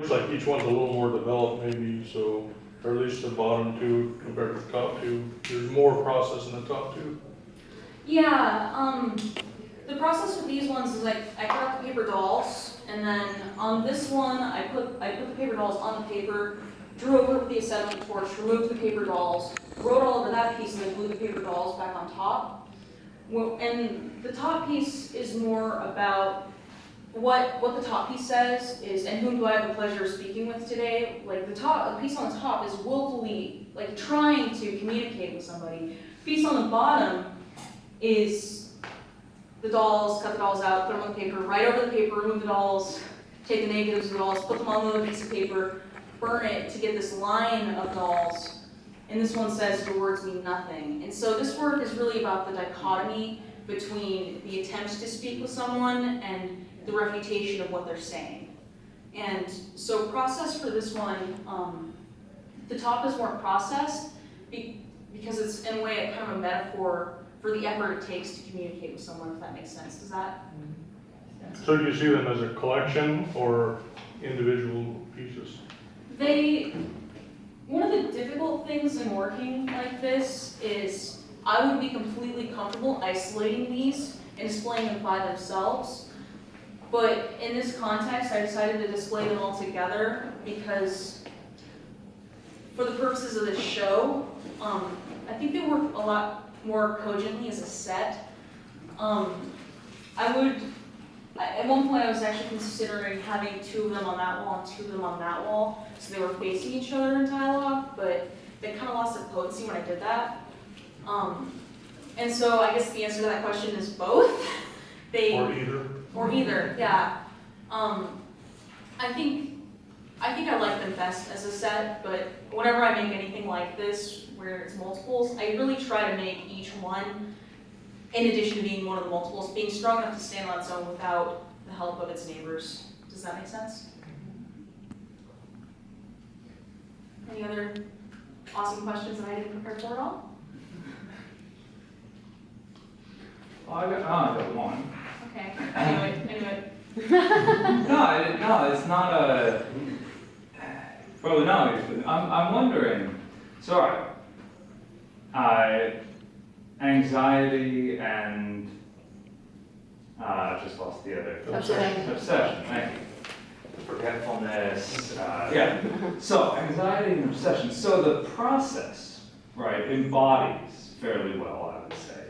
Looks like each one's a little more developed maybe, so, or at least the bottom two compared to the top two. There's more process in the top two. Yeah, the process with these ones is like I cut out the paper dolls, and then on this one I put the paper dolls on the paper, drew over with the acetylene torch, removed the paper dolls, wrote all over that piece, and then glued the paper dolls back on top. Well, and the top piece is more about what the top piece says is, and whom do I have the pleasure of speaking with today? Like the piece on the top is willfully like trying to communicate with somebody. The piece on the bottom is the dolls, cut the dolls out, put them on the paper, write over the paper, remove the dolls, take the negatives of the dolls, put them on another piece of paper, burn it to get this line of dolls. And this one says your words mean nothing. And so this work is really about the dichotomy between the attempt to speak with someone and the refutation of what they're saying. And so process for this one, the top is more processed because it's in a way kind of a metaphor for the effort it takes to communicate with someone, if that makes sense. Does that? So do you see them as a collection or individual pieces? One of the difficult things in working like this is I would be completely comfortable isolating these and displaying them by themselves. But in this context, I decided to display them all together because for the purposes of this show, I think they work a lot more cogently as a set. At one point I was actually considering having two of them on that wall and two of them on that wall, so they were facing each other in dialogue, but they kind of lost their potency when I did that. And so I guess the answer to that question is both. Or either, yeah. I think I like them best as a set, but whenever I make anything like this, where it's multiples, I really try to make each one, in addition to being one of the multiples, being strong enough to stand on its own without the help of its neighbors. Does that make sense? Any other awesome questions that I didn't prepare for at all? Well, I got one. Okay, anyway. No, it's not a. Probably not. I'm wondering. Sorry. Anxiety and I just lost the other. Obsession. Obsession. Thank you. Forgetfulness. Yeah. So anxiety and obsession. So the process, right, embodies fairly well, I would say,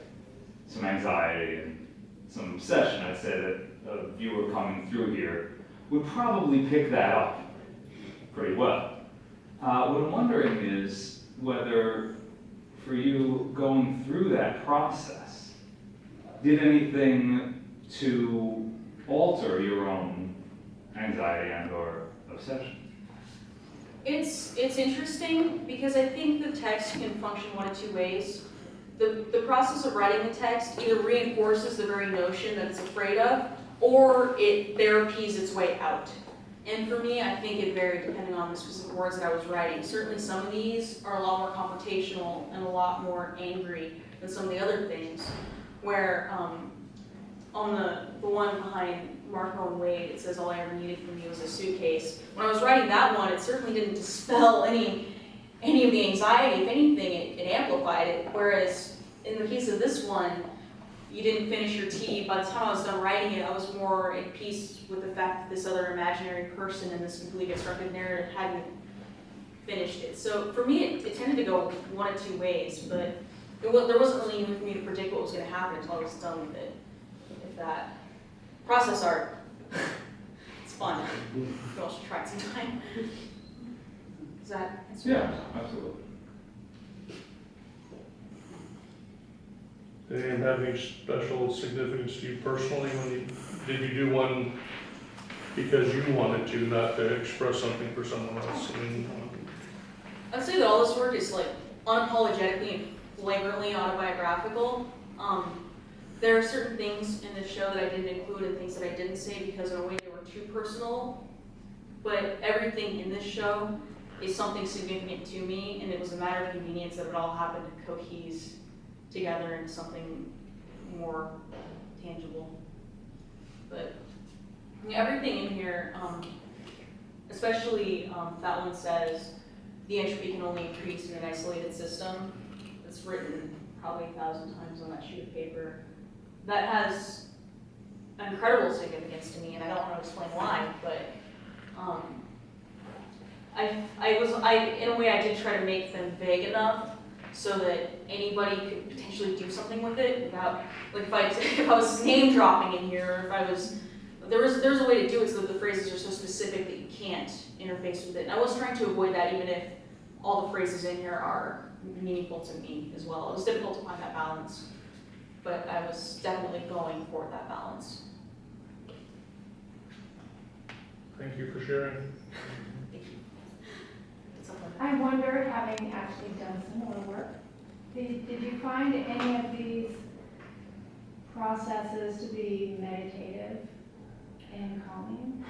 some anxiety and some obsession. I'd say that a viewer coming through here would probably pick that up pretty well. What I'm wondering is whether, for you going through that process, did anything to alter your own anxiety and or obsession? It's interesting because I think the text can function one of two ways. The process of writing the text either reinforces the very notion that it's afraid of, or it therapies its way out. And for me, I think it varied depending on the specific words that I was writing. Certainly some of these are a lot more confrontational and a lot more angry than some of the other things, where on the one behind Marco and Wade, it says all I ever needed from you was a suitcase. When I was writing that one, it certainly didn't dispel any of the anxiety. If anything, it amplified it. Whereas in the case of this one, you didn't finish your tea. By the time I was done writing it, I was more at peace with the fact that this other imaginary person in this completely constructed narrative hadn't finished it. So for me, it tended to go one of two ways, but there wasn't really even for me to predict what was going to happen until I was done with it. If that process art, it's fun. You all should try it sometime. Does that answer? Yeah, absolutely. Did it have any special significance to you personally did you do one because you wanted to, not to express something for someone else? I'd say that all this work is like unapologetically and flagrantly autobiographical. There are certain things in this show that I didn't include and things that I didn't say because in a way they were too personal, but everything in this show is something significant to me, and it was a matter of convenience that it all happened to cohese together into something more tangible. But everything in here, especially that one says the entropy can only increase in an isolated system. It's written probably 1,000 times on that sheet of paper. That has incredible significance to me, and I don't want to explain why, but in a way I did try to make them vague enough so that anybody could potentially do something with it without, like if I was name dropping in here, or if I was, there's a way to do it so that the phrases are so specific that you can't interface with it. And I was trying to avoid that, even if all the phrases in here are meaningful to me as well. It was difficult to find that balance, but I was definitely going for that balance. Thank you for sharing. Thank you. I wonder, having actually done similar work, did you find any of these processes to be meditative and calming?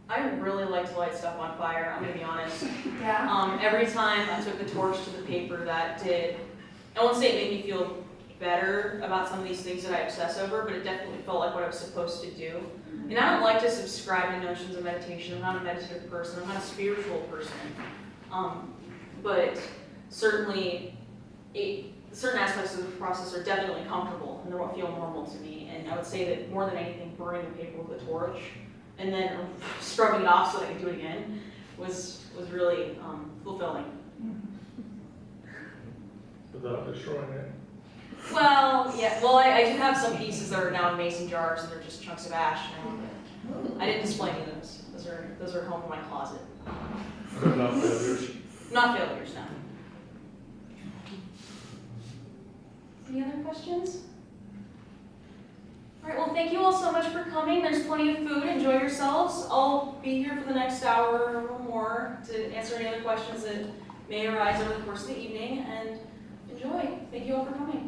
I really like to light stuff on fire, I'm gonna be honest. Yeah. Every time I took the torch to the paper, that did, I won't say it made me feel better about some of these things that I obsess over, but it definitely felt like what I was supposed to do. And I don't like to subscribe to notions of meditation. I'm not a meditative person, I'm not a spiritual person. But certainly, certain aspects of the process are definitely comfortable and they don't feel normal to me. And I would say that more than anything, burning the paper with a torch and then scrubbing it off so that I could do it again was really fulfilling. Without destroying it. Well, yeah, well, I do have some pieces that are now in mason jars and they're just chunks of ash now. But I didn't display any of those. Those are home in my closet. But not failures. Not failures, no. Any other questions? All right, well, thank you all so much for coming. There's plenty of food. Enjoy yourselves. I'll be here for the next hour or more to answer any other questions that may arise over the course of the evening. And enjoy. Thank you all for coming.